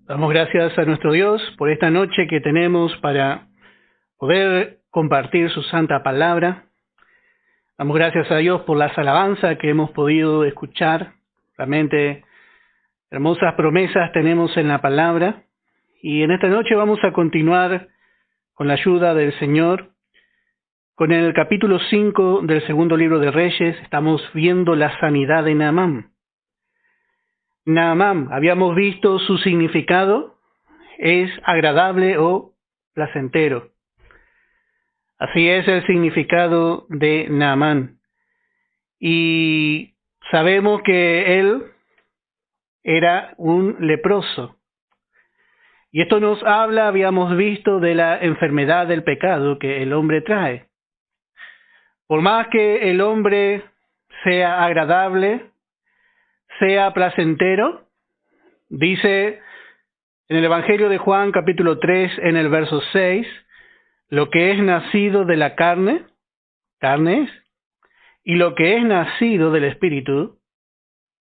Damos gracias a nuestro Dios por esta noche que tenemos para poder compartir su santa palabra. Damos gracias a Dios por las alabanzas que hemos podido escuchar. Realmente hermosas promesas tenemos en la palabra. Y en esta noche vamos a continuar con la ayuda del Señor. Con el capítulo 5 del segundo libro de Reyes estamos viendo la sanidad de Naamán. Naamán, habíamos visto su significado, es agradable o placentero. Así es el significado de Naamán. Y sabemos que él era un leproso. Y esto nos habla, habíamos visto, de la enfermedad del pecado que el hombre trae. Por más que el hombre sea agradable, sea placentero, dice en el Evangelio de Juan capítulo 3 en el verso 6, lo que es nacido de la carne, carne es, y lo que es nacido del espíritu,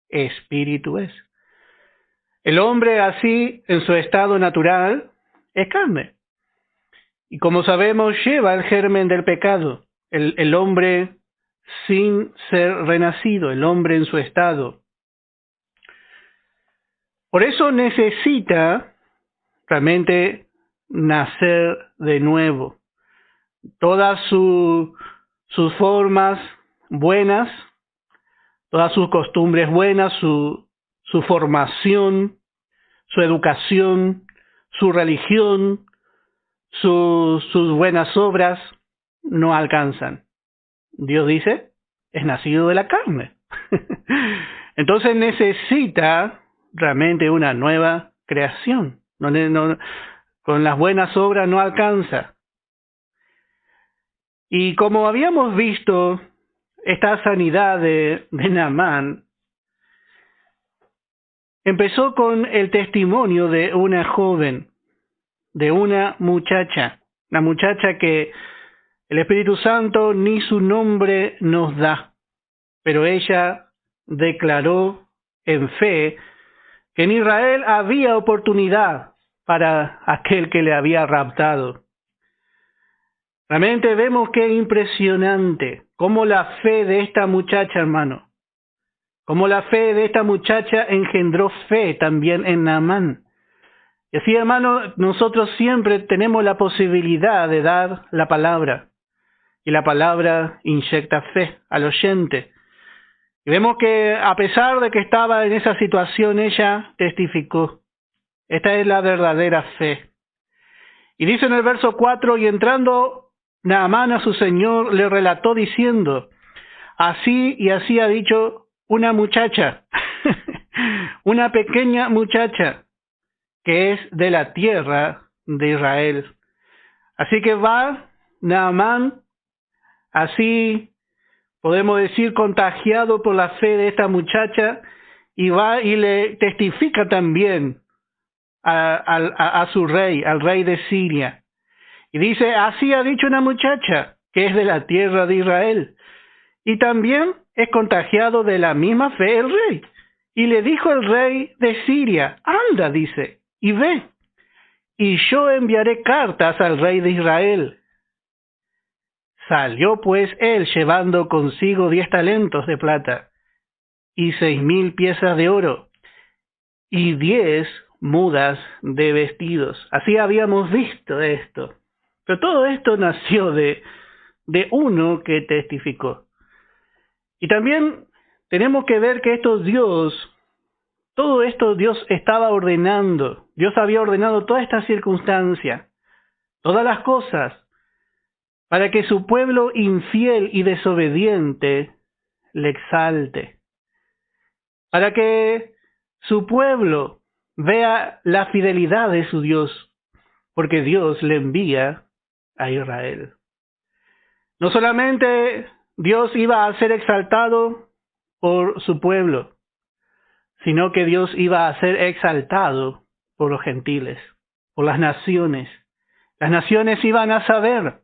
espíritu es. El hombre así, en su estado natural, es carne. Y como sabemos, lleva el germen del pecado. El hombre sin ser renacido, el hombre en su estado. Por eso necesita realmente nacer de nuevo. Todas sus formas buenas, todas sus costumbres buenas, su formación, su educación, su religión, sus buenas obras no alcanzan. Dios dice, es nacido de la carne. Entonces necesita realmente una nueva creación. Con las buenas obras no alcanza. Y como habíamos visto, esta sanidad de Naamán empezó con el testimonio de una joven, de una muchacha que el Espíritu Santo ni su nombre nos da, pero ella declaró en fe que en Israel había oportunidad para aquel que le había raptado. Realmente vemos qué impresionante, cómo la fe de esta muchacha, hermano, cómo la fe de esta muchacha engendró fe también en Naamán. Y así, hermano, nosotros siempre tenemos la posibilidad de dar la palabra, y la palabra inyecta fe al oyente. Y vemos que a pesar de que estaba en esa situación, ella testificó. Esta es la verdadera fe. Y dice en el verso 4, y entrando Naamán a su señor, le relató diciendo, así y así ha dicho una muchacha, una pequeña muchacha, que es de la tierra de Israel. Así que va Naamán, así podemos decir, contagiado por la fe de esta muchacha, y va y le testifica también a su rey, al rey de Siria. Y dice, así ha dicho una muchacha que es de la tierra de Israel. Y también es contagiado de la misma fe el rey. Y le dijo el rey de Siria, anda, dice, y ve, y yo enviaré cartas al rey de Israel. Salió pues él llevando consigo 10 talentos de plata y 6,000 piezas de oro y 10 mudas de vestidos. Así habíamos visto esto. Pero todo esto nació de uno que testificó. Y también tenemos que ver que todo esto Dios estaba ordenando. Dios había ordenado toda esta circunstancia, todas las cosas, para que su pueblo infiel y desobediente le exalte. Para que su pueblo vea la fidelidad de su Dios, porque Dios le envía a Israel. No solamente Dios iba a ser exaltado por su pueblo, sino que Dios iba a ser exaltado por los gentiles, por las naciones. Las naciones iban a saber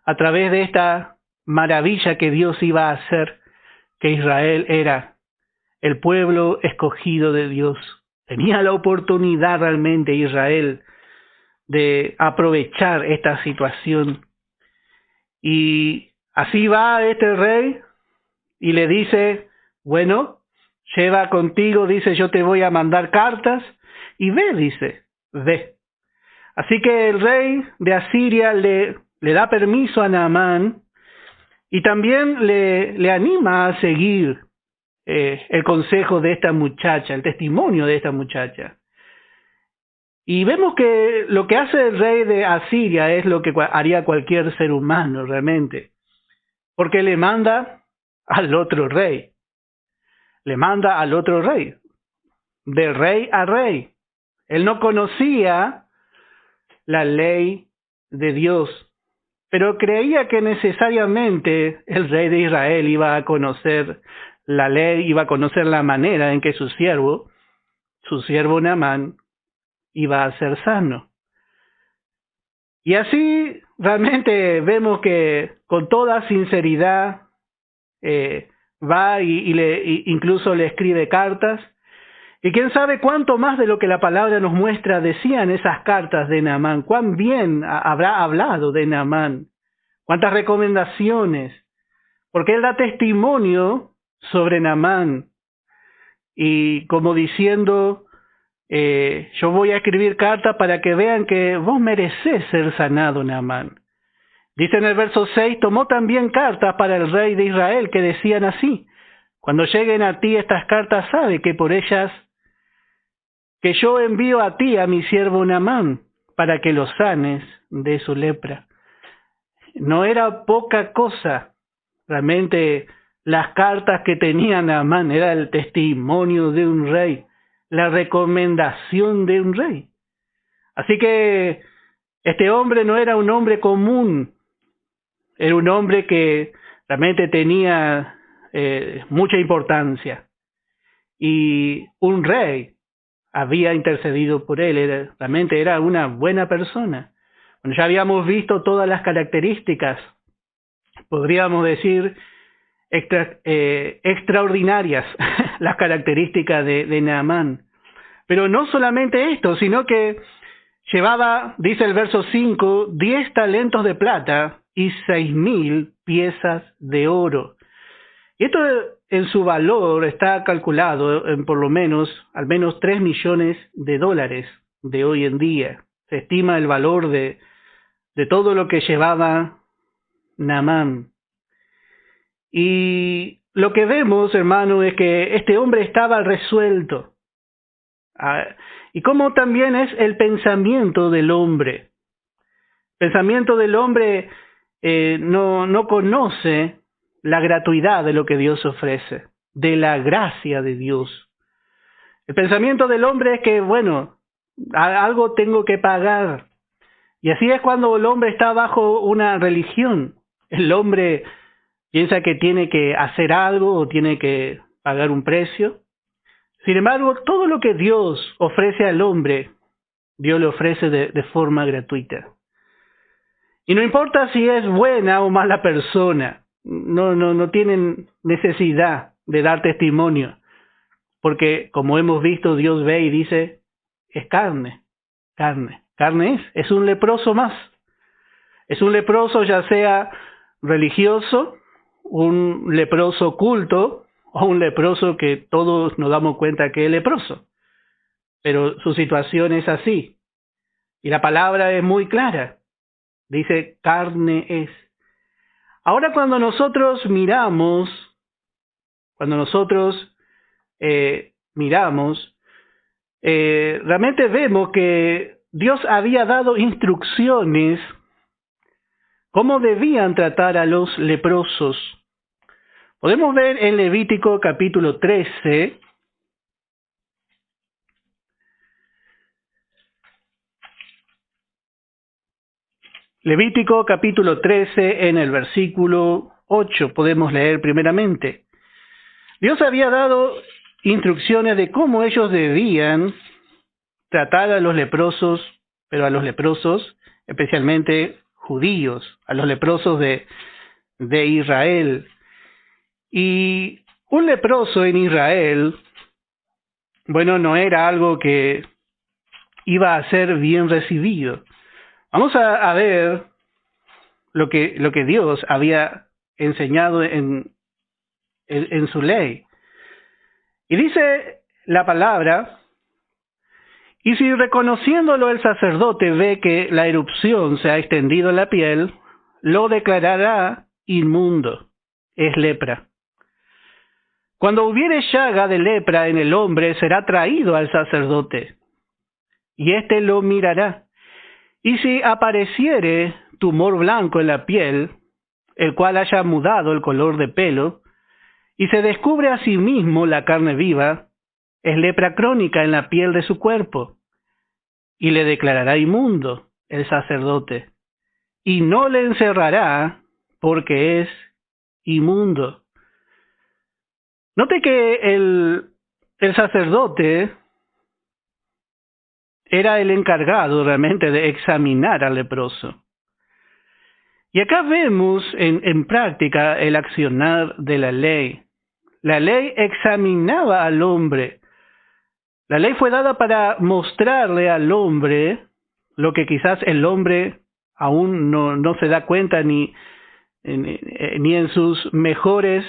a través de esta maravilla que Dios iba a hacer, que Israel era el pueblo escogido de Dios, Tenía la oportunidad realmente Israel de aprovechar esta situación. Y así va este rey y le dice, bueno, lleva contigo, dice, yo te voy a mandar cartas, y ve, dice, ve. Así que el rey de Asiria le da permiso a Naamán y también le anima a seguir el consejo de esta muchacha, el testimonio de esta muchacha. Y vemos que lo que hace el rey de Asiria es lo que haría cualquier ser humano realmente, porque le manda al otro rey, le manda al otro rey, de rey a rey. Él no conocía la ley de Dios, pero creía que necesariamente el rey de Israel iba a conocer la ley, iba a conocer la manera en que su siervo Naamán, iba a ser sano. Y así realmente vemos que con toda sinceridad va y incluso le escribe cartas. Y quién sabe cuánto más de lo que la palabra nos muestra decían esas cartas de Naamán, cuán bien habrá hablado de Naamán, cuántas recomendaciones, porque él da testimonio sobre Naamán y como diciendo, yo voy a escribir cartas para que vean que vos merecés ser sanado, Naamán. Dice en el verso 6, tomó también cartas para el rey de Israel que decían así, cuando lleguen a ti estas cartas, sabe que por ellas que yo envío a ti a mi siervo Naamán para que lo sanes de su lepra. No era poca cosa, realmente las cartas que tenía Naamán era el testimonio de un rey, la recomendación de un rey. Así que este hombre no era un hombre común, era un hombre que realmente tenía mucha importancia. Y un rey había intercedido por él, realmente era una buena persona. Bueno, ya habíamos visto todas las características, podríamos decir, extraordinarias, las características de Naamán. Pero no solamente esto, sino que llevaba, dice el verso 5, 10 talentos de plata y 6,000 piezas de oro. Y esto en su valor está calculado en por lo menos, al menos 3 millones de dólares de hoy en día. Se estima el valor de todo lo que llevaba Naamán. Y lo que vemos, hermano, es que este hombre estaba resuelto. Y como también es el pensamiento del hombre. El pensamiento del hombre no conoce la gratuidad de lo que Dios ofrece, de la gracia de Dios. El pensamiento del hombre es que, bueno, algo tengo que pagar. Y así es cuando el hombre está bajo una religión. El hombre piensa que tiene que hacer algo o tiene que pagar un precio. Sin embargo, todo lo que Dios ofrece al hombre, Dios le ofrece de forma gratuita. Y no importa si es buena o mala persona, no tienen necesidad de dar testimonio, porque como hemos visto, Dios ve y dice, es carne es un leproso más. Es un leproso ya sea religioso, un leproso oculto, o un leproso que todos nos damos cuenta que es leproso. Pero su situación es así. Y la palabra es muy clara. Dice, carne es. Ahora cuando nosotros miramos, realmente vemos que Dios había dado instrucciones cómo debían tratar a los leprosos. Podemos ver en Levítico capítulo 13, Levítico capítulo 13 en el versículo 8 podemos leer primeramente. Dios había dado instrucciones de cómo ellos debían tratar a los leprosos, pero a los leprosos especialmente judíos, a los leprosos de Israel. Y un leproso en Israel bueno, no era algo que iba a ser bien recibido. Vamos a ver lo que Dios había enseñado en su ley. Y dice la palabra: y si reconociéndolo el sacerdote ve que la erupción se ha extendido en la piel, lo declarará inmundo, es lepra. Cuando hubiere llaga de lepra en el hombre, será traído al sacerdote, y éste lo mirará. Y si apareciere tumor blanco en la piel, el cual haya mudado el color de pelo, y se descubre a sí mismo la carne viva, es lepra crónica en la piel de su cuerpo, y le declarará inmundo el sacerdote, y no le encerrará porque es inmundo. Note que el sacerdote era el encargado realmente de examinar al leproso. Y acá vemos en práctica el accionar de la ley. La ley examinaba al hombre. La ley fue dada para mostrarle al hombre lo que quizás el hombre aún no se da cuenta ni en sus mejores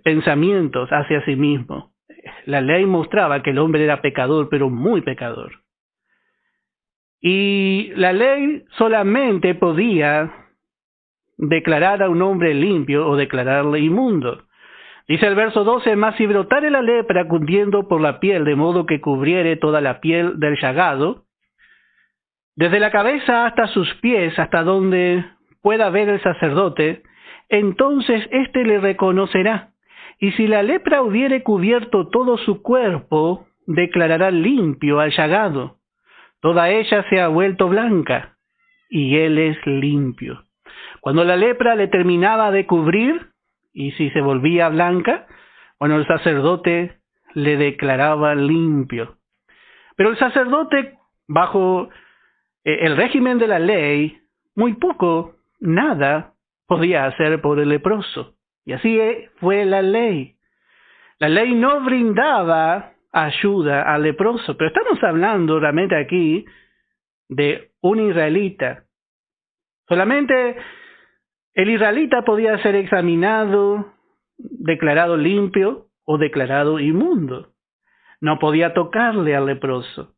pensamientos hacia sí mismo. La ley mostraba que el hombre era pecador, pero muy pecador. Y la ley solamente podía declarar a un hombre limpio o declararle inmundo. Dice el verso 12: mas si brotare la lepra cundiendo por la piel, de modo que cubriere toda la piel del llagado, desde la cabeza hasta sus pies, hasta donde pueda ver el sacerdote, entonces éste le reconocerá. Y si la lepra hubiere cubierto todo su cuerpo, declarará limpio al llagado. Toda ella se ha vuelto blanca, y él es limpio. Cuando la lepra le terminaba de cubrir, y si se volvía blanca, bueno, el sacerdote le declaraba limpio. Pero el sacerdote, bajo el régimen de la ley, muy poco, nada podía hacer por el leproso. Y así fue la ley. La ley no brindaba ayuda al leproso, pero estamos hablando realmente aquí de un israelita. Solamente el israelita podía ser examinado, declarado limpio o declarado inmundo. No podía tocarle al leproso.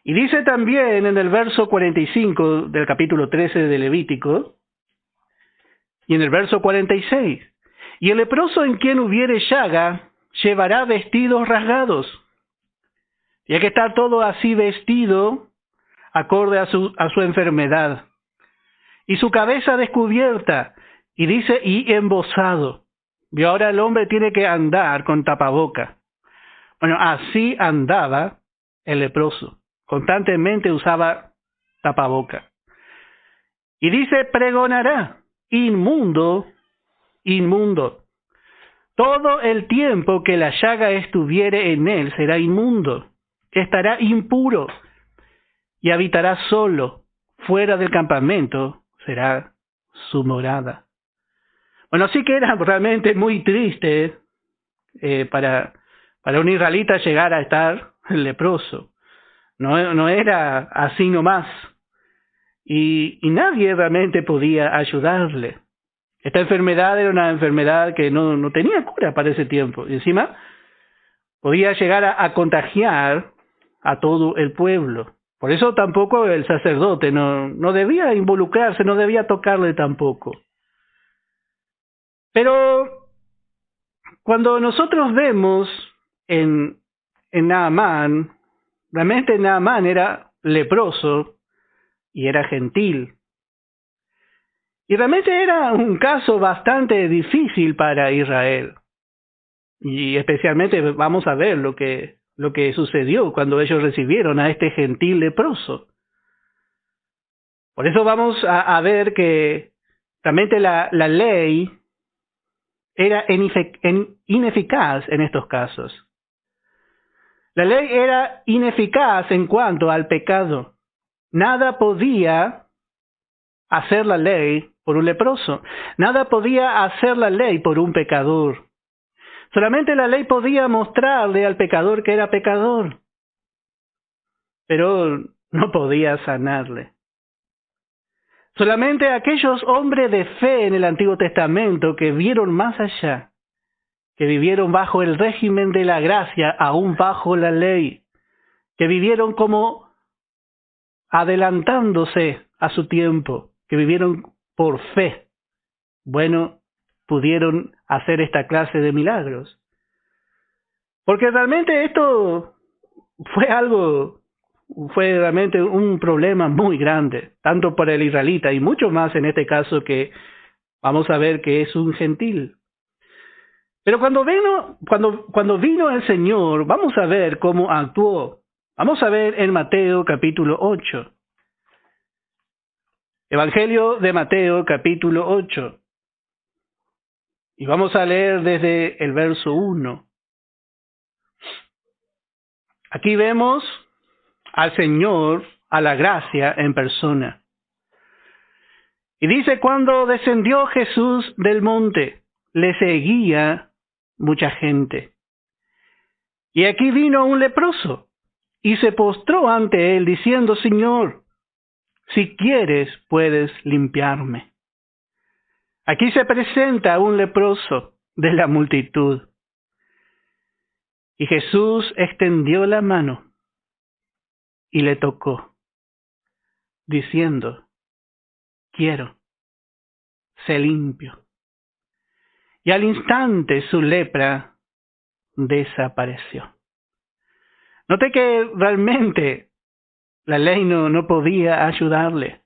Y dice también en el verso 45 del capítulo 13 de Levítico, y en el verso 46, y el leproso en quien hubiere llaga, llevará vestidos rasgados. Y hay que estar todo así vestido, acorde a su enfermedad. Y su cabeza descubierta, y dice, y embozado. Y ahora el hombre tiene que andar con tapaboca. Bueno, así andaba el leproso. Constantemente usaba tapaboca. Y dice, pregonará, inmundo, inmundo. Todo el tiempo que la llaga estuviere en él será inmundo. Estará impuro y habitará solo. Fuera del campamento será su morada. Bueno, sí que era realmente muy triste para un israelita llegar a estar leproso. No era así nomás. Y nadie realmente podía ayudarle. Esta enfermedad era una enfermedad que no tenía cura para ese tiempo. Y encima podía llegar a contagiar a todo el pueblo. Por eso tampoco el sacerdote no debía involucrarse, no debía tocarle tampoco. Pero cuando nosotros vemos en Naamán, realmente Naamán era leproso y era gentil. Y realmente era un caso bastante difícil para Israel. Y especialmente vamos a ver lo que sucedió cuando ellos recibieron a este gentil leproso. Por eso vamos a ver que realmente la ley era ineficaz en estos casos. La ley era ineficaz en cuanto al pecado. Nada podía hacer la ley por un leproso. Nada podía hacer la ley por un pecador. Solamente la ley podía mostrarle al pecador que era pecador, pero no podía sanarle. Solamente aquellos hombres de fe en el Antiguo Testamento que vieron más allá, que vivieron bajo el régimen de la gracia, aún bajo la ley, que vivieron como adelantándose a su tiempo, que vivieron por fe, bueno, pudieron hacer esta clase de milagros. Porque realmente esto fue realmente un problema muy grande, tanto para el israelita y mucho más en este caso que vamos a ver que es un gentil. Pero cuando vino el Señor, vamos a ver cómo actuó. Vamos a ver en Mateo capítulo 8. Evangelio de Mateo capítulo 8. Y vamos a leer desde el verso 1. Aquí vemos al Señor, a la gracia en persona. Y dice, cuando descendió Jesús del monte, le seguía mucha gente. Y aquí vino un leproso, y se postró ante él, diciendo, Señor, si quieres, puedes limpiarme. Aquí se presenta un leproso de la multitud. Y Jesús extendió la mano y le tocó, diciendo, quiero, sé limpio. Y al instante su lepra desapareció. Noté que realmente la ley no podía ayudarle.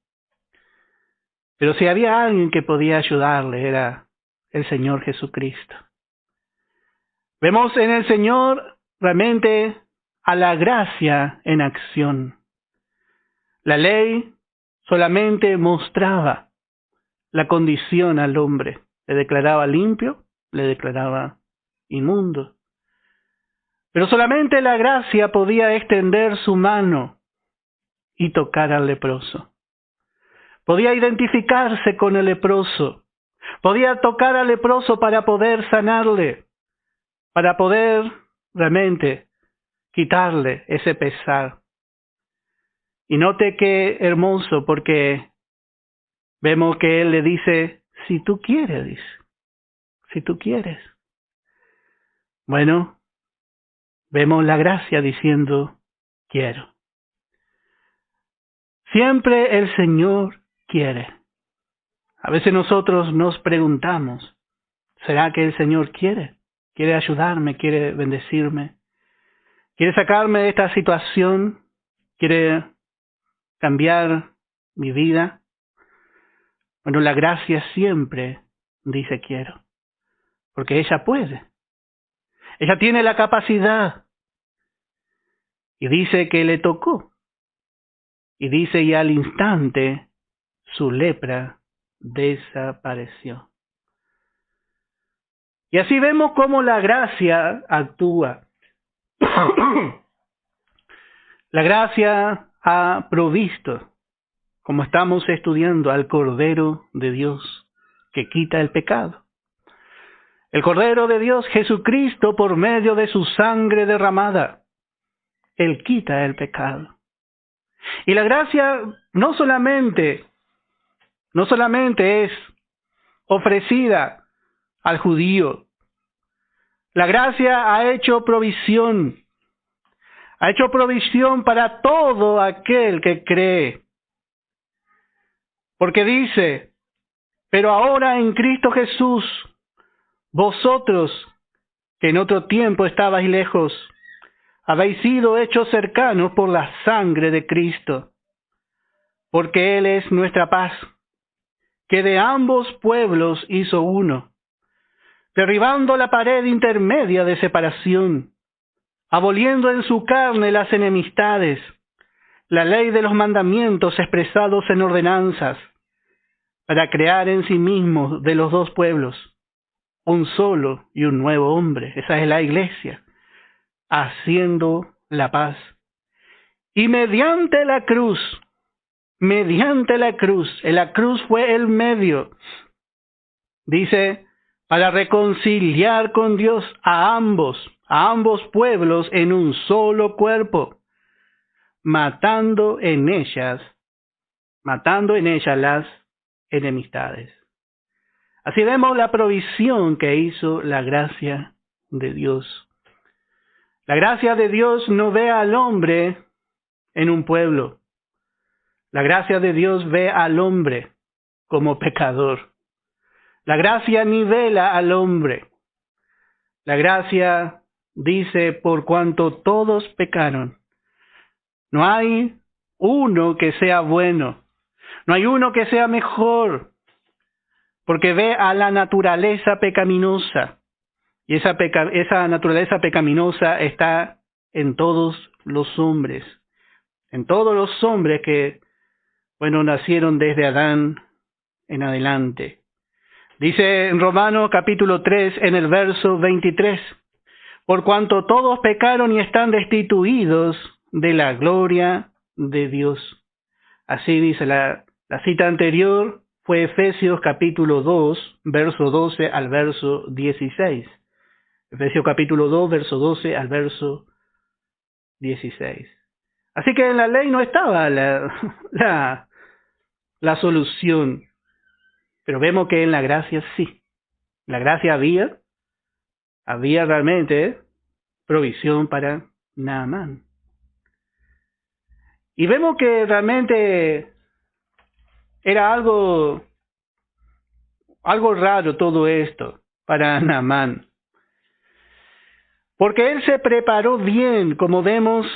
Pero si había alguien que podía ayudarle, era el Señor Jesucristo. Vemos en el Señor realmente a la gracia en acción. La ley solamente mostraba la condición al hombre. Le declaraba limpio, le declaraba inmundo. Pero solamente la gracia podía extender su mano y tocar al leproso. Podía identificarse con el leproso. Podía tocar al leproso para poder sanarle, para poder realmente quitarle ese pesar. Y note qué hermoso, porque vemos que él le dice, si tú quieres, dice, si tú quieres. Bueno, vemos la gracia diciendo, quiero. Siempre el Señor quiere. A veces nosotros nos preguntamos, ¿será que el Señor quiere? ¿Quiere ayudarme? ¿Quiere bendecirme? ¿Quiere sacarme de esta situación? ¿Quiere cambiar mi vida? Bueno, la gracia siempre dice quiero, porque ella puede. Ella tiene la capacidad. Y dice que le tocó. Y dice, y al instante su lepra desapareció. Y así vemos cómo la gracia actúa. La gracia ha provisto, como estamos estudiando, al Cordero de Dios que quita el pecado. El Cordero de Dios, Jesucristo, por medio de su sangre derramada, Él quita el pecado. Y la gracia no solamente es ofrecida al judío. La gracia ha hecho provisión para todo aquel que cree. Porque dice, pero ahora en Cristo Jesús, vosotros que en otro tiempo estabais lejos, habéis sido hechos cercanos por la sangre de Cristo, porque Él es nuestra paz, que de ambos pueblos hizo uno, derribando la pared intermedia de separación, aboliendo en su carne las enemistades, la ley de los mandamientos expresados en ordenanzas, para crear en sí mismos de los dos pueblos un solo y un nuevo hombre. Esa es la iglesia, haciendo la paz. Y mediante la cruz fue el medio, dice, para reconciliar con Dios a ambos pueblos en un solo cuerpo, matando en ellas las enemistades. Así vemos la provisión que hizo la gracia de Dios. La gracia de Dios no ve al hombre en un pueblo. La gracia de Dios ve al hombre como pecador. La gracia nivela al hombre. La gracia dice, por cuanto todos pecaron, no hay uno que sea bueno, no hay uno que sea mejor, porque ve a la naturaleza pecaminosa. Y esa naturaleza pecaminosa está en todos los hombres. En todos los hombres que, nacieron desde Adán en adelante. Dice en Romanos capítulo 3, en el verso 23, por cuanto todos pecaron y están destituidos de la gloria de Dios. Así dice la cita anterior, fue Efesios capítulo 2, verso 12 al verso 16. Efesios capítulo 2, verso 12 al verso 16. Así que en la ley no estaba la solución, pero vemos que en la gracia sí. La gracia había realmente provisión para Naamán. Y vemos que realmente era algo raro todo esto para Naamán. Porque él se preparó bien, como vemos,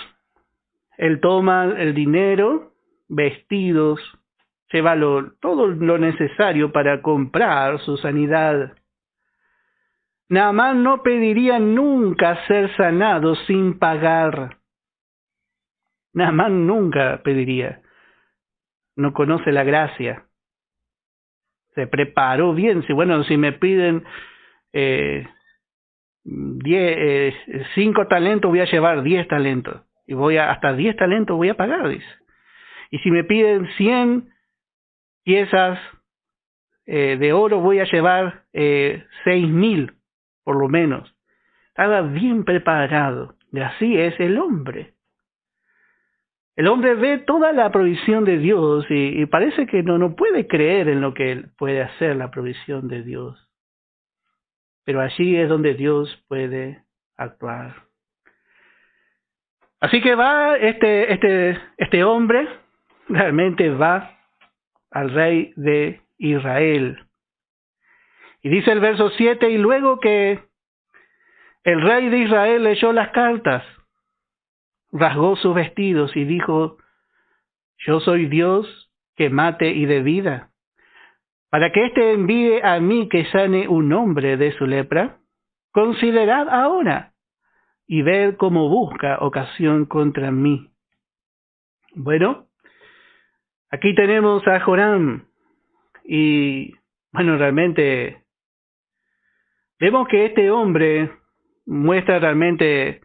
él toma el dinero, vestidos, lleva todo lo necesario para comprar su sanidad. Naamán no pediría nunca ser sanado sin pagar. Naamán nunca pediría. No conoce la gracia. Se preparó bien. Si me piden 5 talentos, voy a llevar 10 talentos. Y hasta 10 talentos voy a pagar, dice. Y si me piden 100 piezas de oro, voy a llevar 6,000, por lo menos. Estaba bien preparado. Y así es el hombre. El hombre ve toda la provisión de Dios y parece que no puede creer en lo que puede hacer la provisión de Dios. Pero allí es donde Dios puede actuar. Así que va este hombre, realmente va al rey de Israel. Y dice el verso 7, y luego que el rey de Israel leyó las cartas, rasgó sus vestidos y dijo, yo soy Dios que mate y dé vida, para que éste envíe a mí que sane un hombre de su lepra. Considerad ahora y ver cómo busca ocasión contra mí. Bueno, aquí tenemos a Joram y realmente vemos que este hombre muestra realmente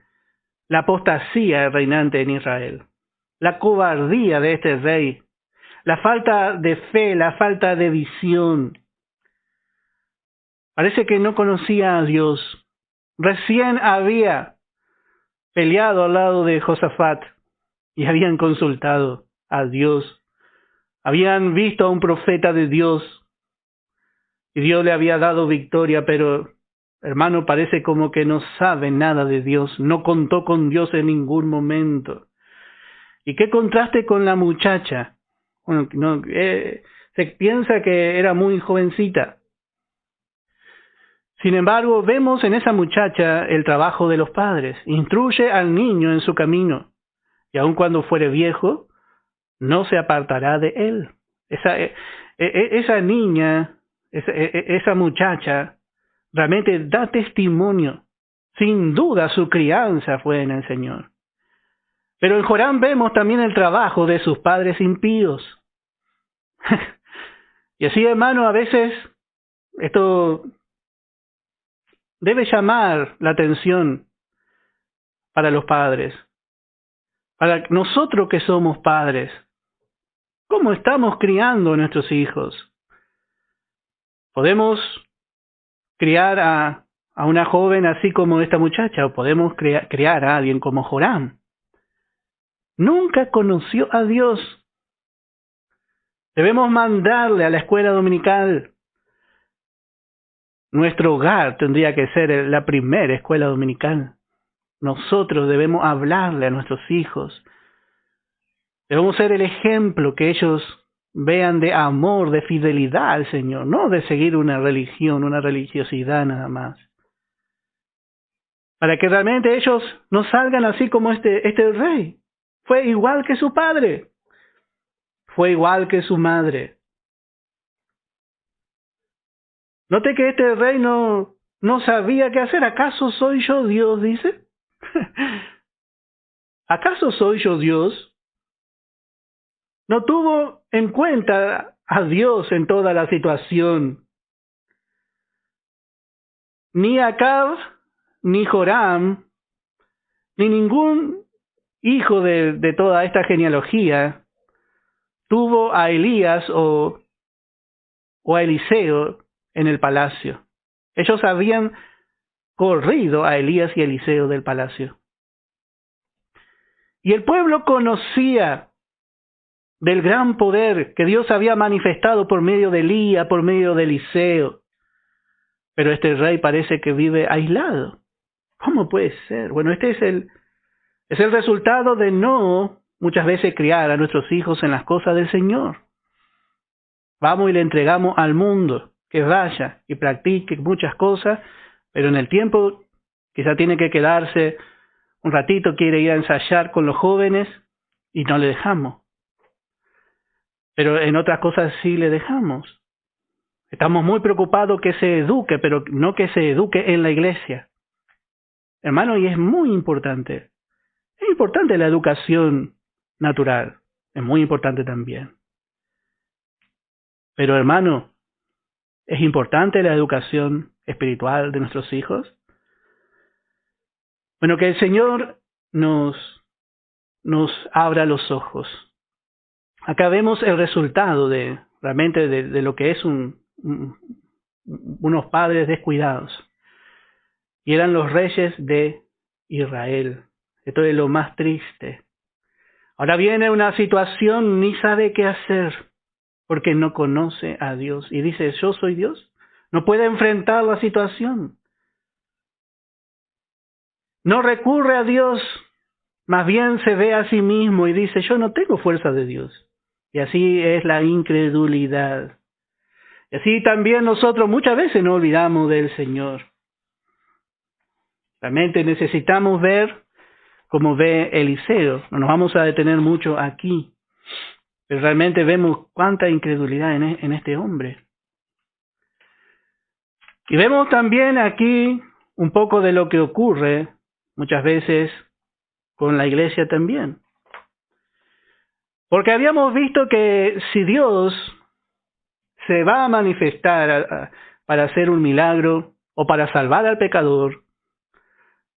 la apostasía reinante en Israel, la cobardía de este rey, la falta de fe, la falta de visión. Parece que no conocía a Dios. Recién había peleado al lado de Josafat y habían consultado a Dios. Habían visto a un profeta de Dios y Dios le había dado victoria, pero hermano, parece como que no sabe nada de Dios, no contó con Dios en ningún momento. ¿Y qué contraste con la muchacha? Se piensa que era muy jovencita. Sin embargo, vemos en esa muchacha el trabajo de los padres. Instruye al niño en su camino, y aun cuando fuere viejo, no se apartará de él. Esa niña, esa muchacha, realmente da testimonio. Sin duda su crianza fue en el Señor. Pero en Joram vemos también el trabajo de sus padres impíos. Y así, hermano, a veces esto debe llamar la atención para los padres. Para nosotros que somos padres, ¿cómo estamos criando a nuestros hijos? Podemos criar a una joven así como esta muchacha, o podemos criar a alguien como Joram. Nunca conoció a Dios. Debemos mandarle a la escuela dominical. Nuestro hogar tendría que ser la primera escuela dominical. Nosotros debemos hablarle a nuestros hijos. Debemos ser el ejemplo que ellos vean de amor, de fidelidad al Señor, no de seguir una religión, una religiosidad nada más. Para que realmente ellos no salgan así como este rey. Fue igual que su padre. Fue igual que su madre. Note que este rey no sabía qué hacer. ¿Acaso soy yo Dios? Dice. ¿Acaso soy yo Dios? No tuvo en cuenta a Dios en toda la situación. Ni Acab, ni Joram, ni ningún hijo de toda esta genealogía tuvo a Elías o a Eliseo en el palacio. Ellos habían corrido a Elías y Eliseo del palacio. Y el pueblo conocía del gran poder que Dios había manifestado por medio de Elías, por medio de Eliseo. Pero este rey parece que vive aislado. ¿Cómo puede ser? Bueno, este es el resultado de no muchas veces criar a nuestros hijos en las cosas del Señor. Vamos y le entregamos al mundo que vaya y practique muchas cosas, pero en el tiempo quizá tiene que quedarse un ratito, quiere ir a ensayar con los jóvenes y no le dejamos. Pero en otras cosas sí le dejamos. Estamos muy preocupados que se eduque, pero no que se eduque en la iglesia. Hermano, y es muy importante. Es importante la educación natural. Es muy importante también. Pero hermano, ¿es importante la educación espiritual de nuestros hijos? Bueno, que el Señor nos abra los ojos. Acá vemos el resultado realmente de lo que es unos padres descuidados. Y eran los reyes de Israel. Esto es lo más triste. Ahora viene una situación, ni sabe qué hacer, porque no conoce a Dios. Y dice, yo soy Dios. No puede enfrentar la situación. No recurre a Dios, más bien se ve a sí mismo y dice, yo no tengo fuerza de Dios. Y así es la incredulidad. Y así también nosotros muchas veces nos olvidamos del Señor. Realmente necesitamos ver como ve Eliseo. No nos vamos a detener mucho aquí, pero realmente vemos cuánta incredulidad en este hombre. Y vemos también aquí un poco de lo que ocurre muchas veces con la iglesia también. Porque habíamos visto que si Dios se va a manifestar para hacer un milagro o para salvar al pecador,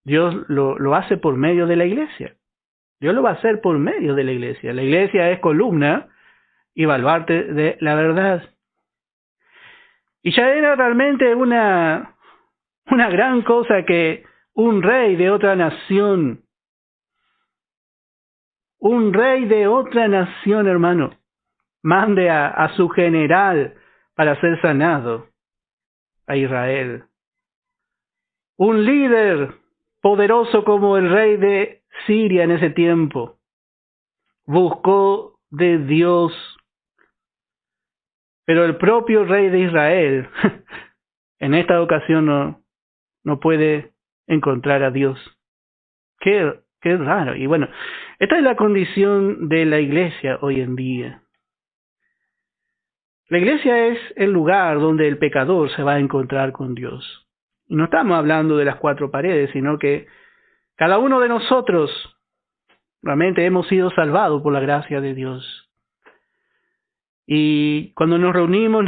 Dios lo hace por medio de la iglesia. Dios lo va a hacer por medio de la iglesia. La iglesia es columna y baluarte de la verdad. Y ya era realmente una gran cosa que un rey de otra nación, hermano, mande a su general para ser sanado a Israel. Un líder poderoso como el rey de Siria en ese tiempo buscó de Dios, pero el propio rey de Israel en esta ocasión no puede encontrar a Dios. Qué raro. Y bueno, esta es la condición de la iglesia hoy en día. La iglesia es el lugar donde el pecador se va a encontrar con Dios. Y no estamos hablando de las cuatro paredes, sino que cada uno de nosotros realmente hemos sido salvados por la gracia de Dios. Y cuando nos reunimos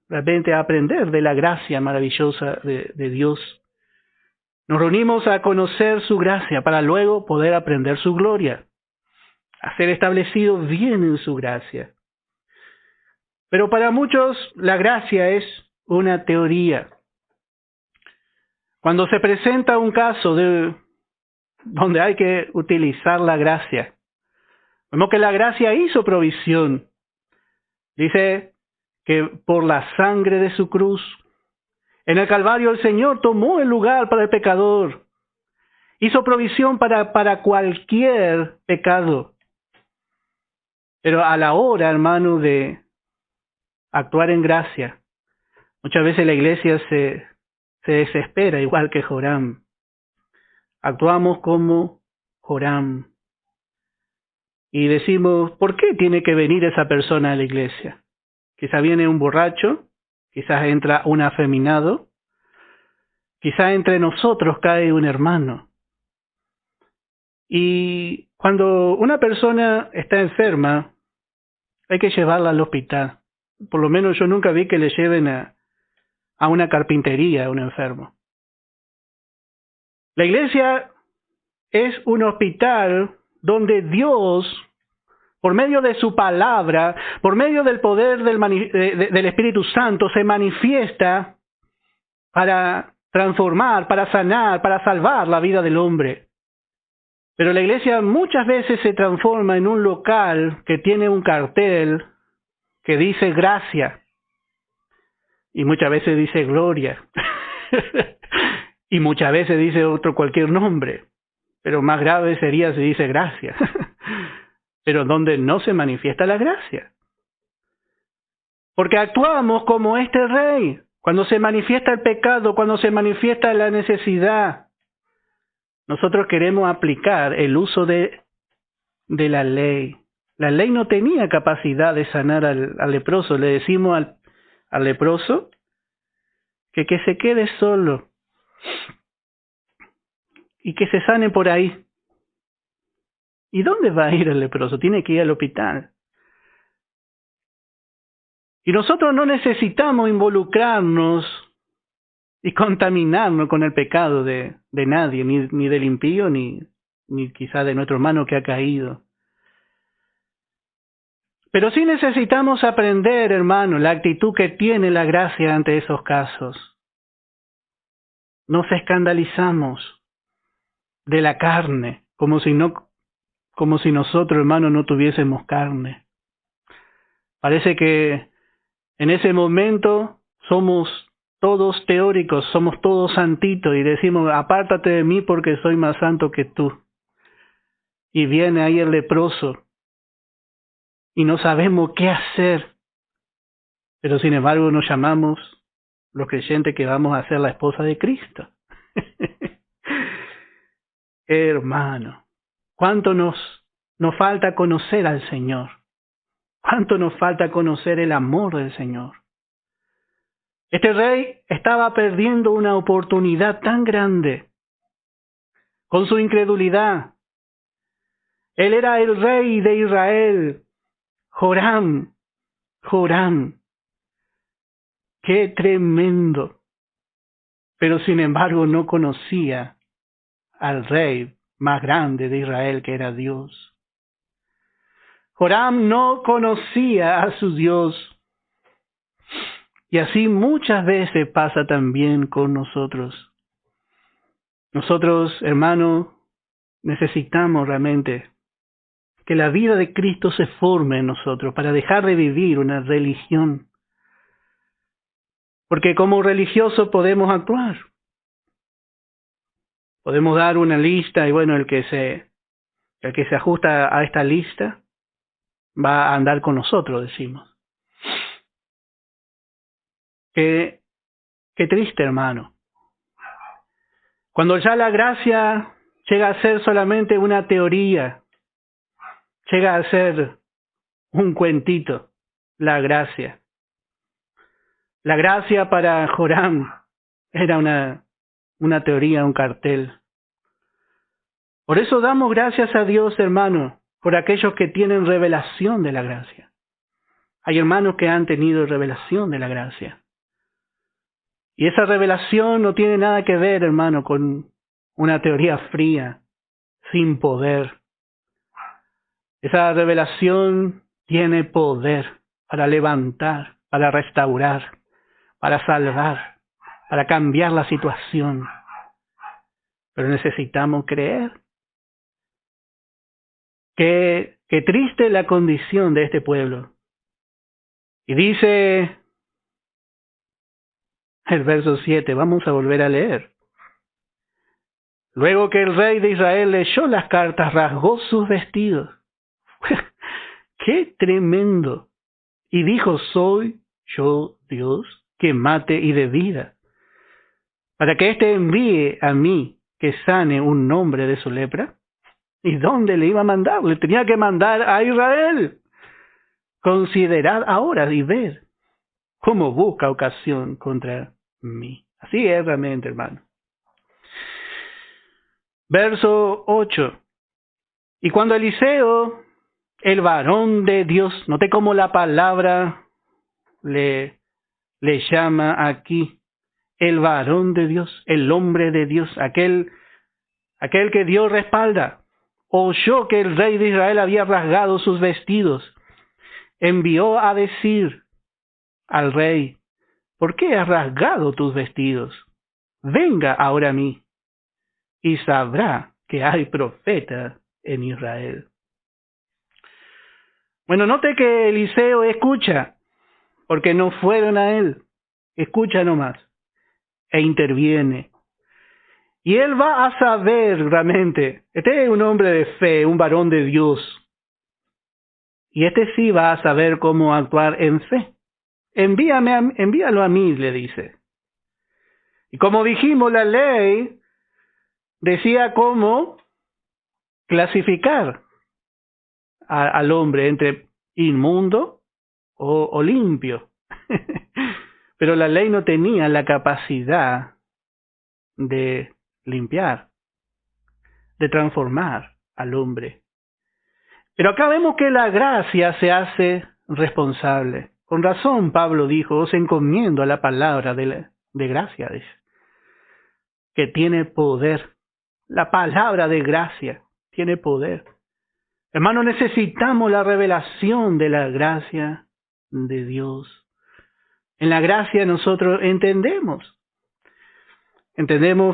realmente a aprender de la gracia maravillosa de Dios. Nos reunimos a conocer su gracia para luego poder aprender su gloria, a ser establecidos bien en su gracia. Pero para muchos la gracia es una teoría. Cuando se presenta un caso donde hay que utilizar la gracia, vemos que la gracia hizo provisión. Dice que por la sangre de su cruz, en el Calvario el Señor tomó el lugar para el pecador. Hizo provisión para cualquier pecado. Pero a la hora, hermano, de actuar en gracia, muchas veces la iglesia se desespera, igual que Joram. Actuamos como Joram. Y decimos, ¿por qué tiene que venir esa persona a la iglesia? Quizá viene un borracho, quizás entra un afeminado, quizá entre nosotros cae un hermano. Y cuando una persona está enferma, hay que llevarla al hospital. Por lo menos yo nunca vi que le lleven a una carpintería a un enfermo. La iglesia es un hospital donde Dios, por medio de su palabra, por medio del poder del Espíritu Santo, se manifiesta para transformar, para sanar, para salvar la vida del hombre. Pero la iglesia muchas veces se transforma en un local que tiene un cartel que dice gracia y muchas veces dice gloria y muchas veces dice otro cualquier nombre, pero más grave sería si dice gracia, pero donde no se manifiesta la gracia. Porque actuamos como este rey, cuando se manifiesta el pecado, cuando se manifiesta la necesidad. Nosotros queremos aplicar el uso de la ley. La ley no tenía capacidad de sanar al leproso. Le decimos al leproso que se quede solo y que se sane por ahí. ¿Y dónde va a ir el leproso? Tiene que ir al hospital. Y nosotros no necesitamos involucrarnos y contaminarnos con el pecado de nadie, ni del impío, ni quizá de nuestro hermano que ha caído. Pero sí necesitamos aprender, hermano, la actitud que tiene la gracia ante esos casos. Nos escandalizamos de la carne, como si nosotros, hermano, no tuviésemos carne. Parece que en ese momento somos todos teóricos, somos todos santitos y decimos, apártate de mí porque soy más santo que tú. Y viene ahí el leproso y no sabemos qué hacer. Pero sin embargo nos llamamos los creyentes que vamos a ser la esposa de Cristo. Hermano, ¿cuánto nos falta conocer al Señor? ¿Cuánto nos falta conocer el amor del Señor? Este rey estaba perdiendo una oportunidad tan grande con su incredulidad. Él era el rey de Israel, Joram. ¡Qué tremendo! Pero sin embargo no conocía al rey más grande de Israel, que era Dios. Joram no conocía a su Dios. Y así muchas veces pasa también con nosotros. Nosotros, hermano, necesitamos realmente que la vida de Cristo se forme en nosotros para dejar de vivir una religión. Porque como religiosos podemos actuar. Podemos dar una lista y bueno, el que se ajusta a esta lista va a andar con nosotros, decimos. Qué triste, hermano. Cuando ya la gracia llega a ser solamente una teoría, llega a ser un cuentito, la gracia. La gracia para Joram era una teoría, un cartel. Por eso damos gracias a Dios, hermano, por aquellos que tienen revelación de la gracia. Hay hermanos que han tenido revelación de la gracia. Y esa revelación no tiene nada que ver, hermano, con una teoría fría, sin poder. Esa revelación tiene poder para levantar, para restaurar, para salvar, para cambiar la situación. pero necesitamos creer. Qué triste la condición de este pueblo. Y dice el verso 7, vamos a volver a leer. Luego que el rey de Israel leyó las cartas, rasgó sus vestidos. ¡Qué tremendo! Y dijo, ¿soy yo Dios que mate y dé vida? Para que éste envíe a mí que sane un hombre de su lepra. ¿Y dónde le iba a mandar? Le tenía que mandar a Israel. Considerad ahora y ved cómo busca ocasión contra mí. Así es realmente, hermano. Verso 8. Y cuando Eliseo, el varón de Dios, note cómo la palabra le llama aquí, el varón de Dios, el hombre de Dios, aquel que Dios respalda, oyó que el rey de Israel había rasgado sus vestidos, envió a decir al rey, ¿por qué has rasgado tus vestidos? Venga ahora a mí, y sabrá que hay profeta en Israel. Bueno, note que Eliseo escucha, porque no fueron a él, escucha nomás, e interviene. Y él va a saber realmente, este es un hombre de fe, un varón de Dios, y este sí va a saber cómo actuar en fe. Envíalo a mí, le dice. Y como dijimos, la ley decía cómo clasificar al hombre entre inmundo o limpio. Pero la ley no tenía la capacidad de limpiar, de transformar al hombre. Pero acá vemos que la gracia se hace responsable. Con razón Pablo dijo, os encomiendo a la palabra de gracia, dice, que tiene poder. La palabra de gracia tiene poder. Hermano, necesitamos la revelación de la gracia de Dios. En la gracia nosotros entendemos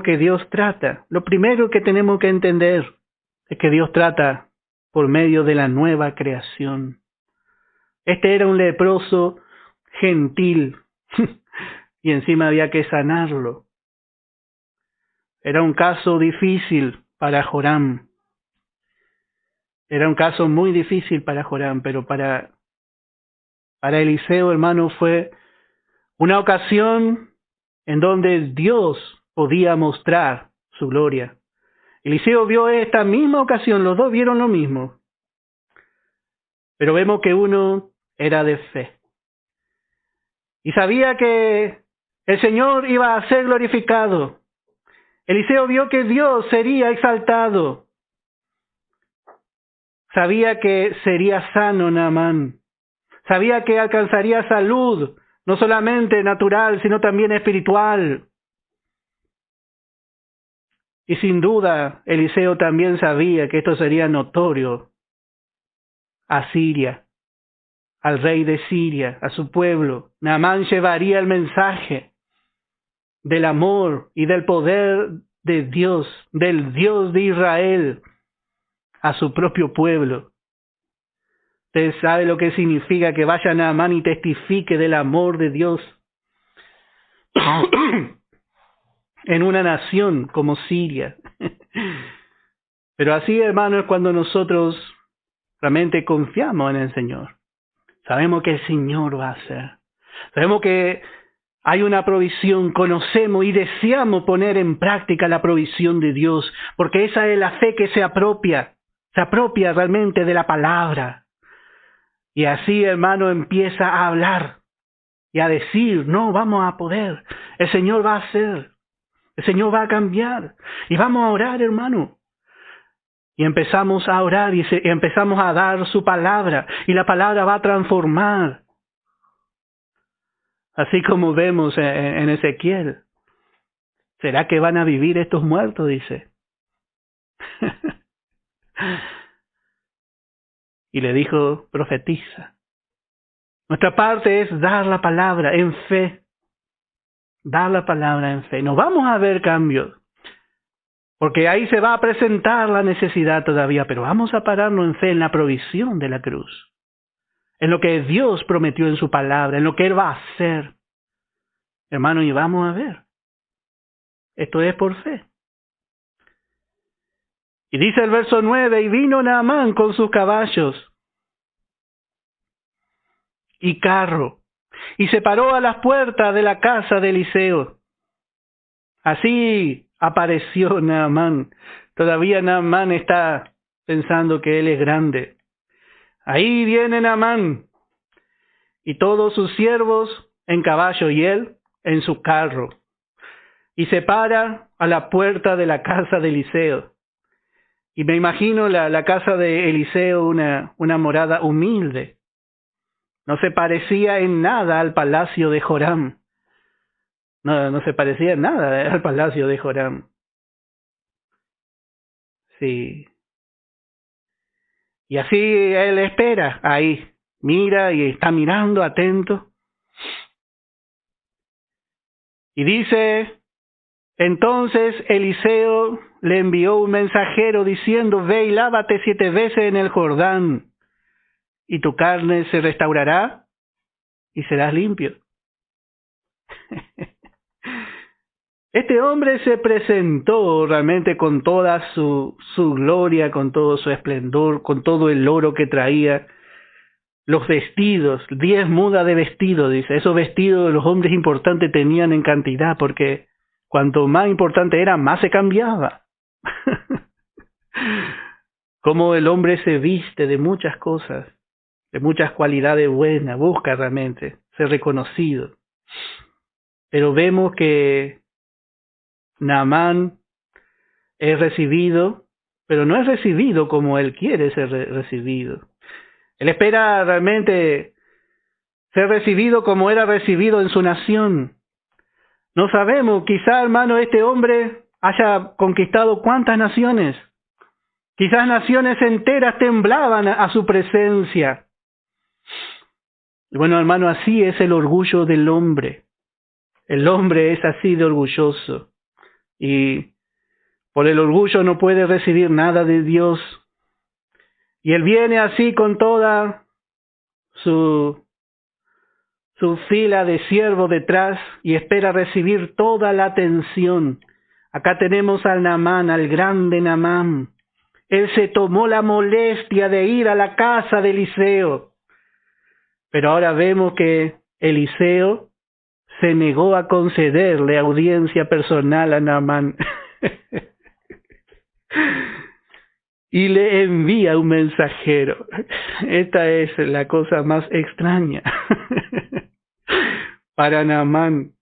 que Dios trata. Lo primero que tenemos que entender es que Dios trata por medio de la nueva creación. Este era un leproso gentil y encima había que sanarlo. Era un caso difícil para Joram. Era un caso muy difícil para Joram, pero para Eliseo, hermano, fue una ocasión en donde Dios podía mostrar su gloria. Eliseo vio esta misma ocasión, los dos vieron lo mismo. Pero vemos que uno era de fe. Y sabía que el Señor iba a ser glorificado. Eliseo vio que Dios sería exaltado. Sabía que sería sano Naamán. Sabía que alcanzaría salud, no solamente natural, sino también espiritual. Y sin duda, Eliseo también sabía que esto sería notorio a Siria, al rey de Siria, a su pueblo. Naamán llevaría el mensaje del amor y del poder de Dios, del Dios de Israel, a su propio pueblo. Usted sabe lo que significa que vaya Naamán y testifique del amor de Dios en una nación como Siria. Pero así, hermano, es cuando nosotros realmente confiamos en el Señor. Sabemos que el Señor va a hacer. Sabemos que hay una provisión, conocemos y deseamos poner en práctica la provisión de Dios, porque esa es la fe que se apropia realmente de la palabra. Y así, hermano, empieza a hablar y a decir, no, vamos a poder, el Señor va a hacer, el Señor va a cambiar. Y vamos a orar, hermano. Y empezamos a orar y empezamos a dar su palabra, y la palabra va a transformar. Así como vemos en Ezequiel. ¿Será que van a vivir estos muertos? Dice. Y le dijo, profetiza. Nuestra parte es dar la palabra en fe. Dar la palabra en fe. No vamos a ver cambios. Porque ahí se va a presentar la necesidad todavía, pero vamos a pararnos en fe en la provisión de la cruz, en lo que Dios prometió en su palabra, en lo que Él va a hacer. Hermano, y vamos a ver. Esto es por fe. Y dice el verso 9, y vino Naamán con sus caballos y carro, y se paró a las puertas de la casa de Eliseo. Así apareció Naamán. Todavía Naamán está pensando que él es grande. Ahí viene Naamán y todos sus siervos en caballo y él en su carro. Y se para a la puerta de la casa de Eliseo. Y me imagino la casa de Eliseo una morada humilde. No se parecía en nada al palacio de Joram. No se parecía en nada al palacio de Joram. Sí. Y así él espera ahí. Mira y está mirando atento. Y dice, entonces Eliseo le envió un mensajero diciendo, ve y lávate 7 veces en el Jordán, y tu carne se restaurará y serás limpio. Este hombre se presentó realmente con toda su gloria, con todo su esplendor, con todo el oro que traía, los vestidos, 10 mudas de vestido, dice. Esos vestidos los hombres importantes tenían en cantidad, porque cuanto más importante era, más se cambiaba. Como el hombre se viste de muchas cosas, de muchas cualidades buenas, busca realmente ser reconocido. Pero vemos que Naamán es recibido, pero no es recibido como él quiere ser recibido. Él espera realmente ser recibido como era recibido en su nación. No sabemos, quizá, hermano, este hombre haya conquistado cuántas naciones. Quizás naciones enteras temblaban a su presencia. Y bueno, hermano, así es el orgullo del hombre. El hombre es así de orgulloso. Y por el orgullo no puede recibir nada de Dios. Y él viene así con toda su fila de siervos detrás y espera recibir toda la atención. Acá tenemos al Naamán, al grande Naamán. Él se tomó la molestia de ir a la casa de Eliseo. Pero ahora vemos que Eliseo se negó a concederle audiencia personal a Naamán. Y le envía un mensajero. Esta es la cosa más extraña. Para Naamán.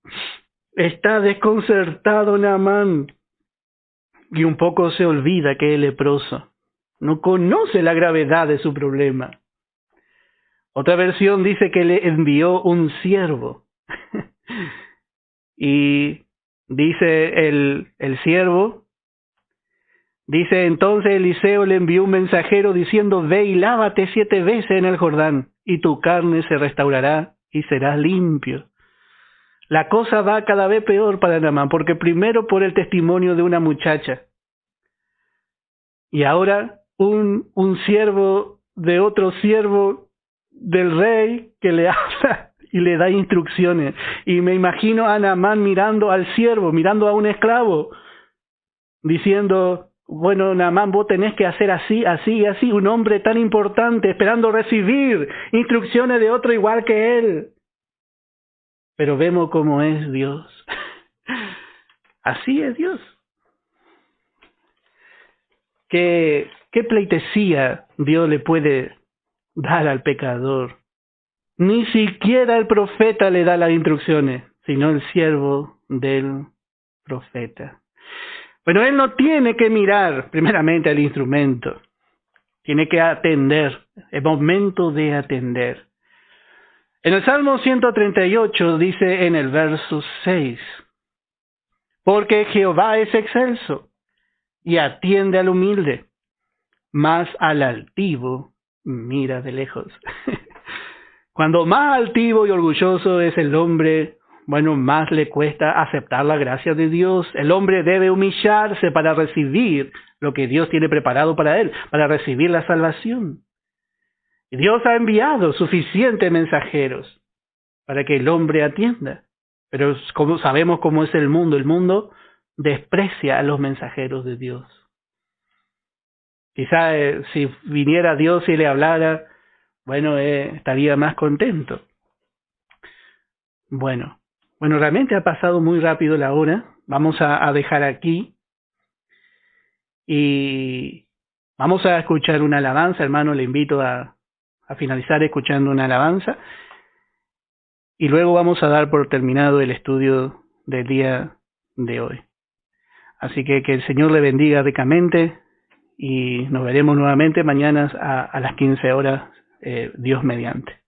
Está desconcertado Naamán. Y un poco se olvida que es leproso. No conoce la gravedad de su problema. Otra versión dice que le envió un siervo. Y dice el siervo, dice entonces Eliseo le envió un mensajero diciendo, ve y lávate 7 veces en el Jordán, y tu carne se restaurará y serás limpio. La cosa va cada vez peor para Naamán, porque primero por el testimonio de una muchacha, y ahora un siervo de otro siervo del rey que le habla y le da instrucciones. Y me imagino a Naamán mirando al siervo, mirando a un esclavo, diciendo, bueno, Naamán, vos tenés que hacer así, así y así. Un hombre tan importante esperando recibir instrucciones de otro igual que él. Pero vemos cómo es Dios. Así es Dios. ¿Qué pleitesía Dios le puede dar al pecador? Ni siquiera el profeta le da las instrucciones, sino el siervo del profeta. Bueno, él no tiene que mirar primeramente al instrumento, tiene que atender, el momento de atender. En el Salmo 138 dice en el verso 6, porque Jehová es excelso y atiende al humilde, mas al altivo mira de lejos. Cuando más altivo y orgulloso es el hombre, bueno, más le cuesta aceptar la gracia de Dios. El hombre debe humillarse para recibir lo que Dios tiene preparado para él, para recibir la salvación. Y Dios ha enviado suficientes mensajeros para que el hombre atienda. Pero como sabemos cómo es el mundo desprecia a los mensajeros de Dios. Quizá si viniera Dios y le hablara, bueno, estaría más contento. Bueno, realmente ha pasado muy rápido la hora. Vamos a dejar aquí y vamos a escuchar una alabanza. Hermano, le invito a finalizar escuchando una alabanza y luego vamos a dar por terminado el estudio del día de hoy. Así que el Señor le bendiga ricamente y nos veremos nuevamente mañana a las 15 horas, Dios mediante.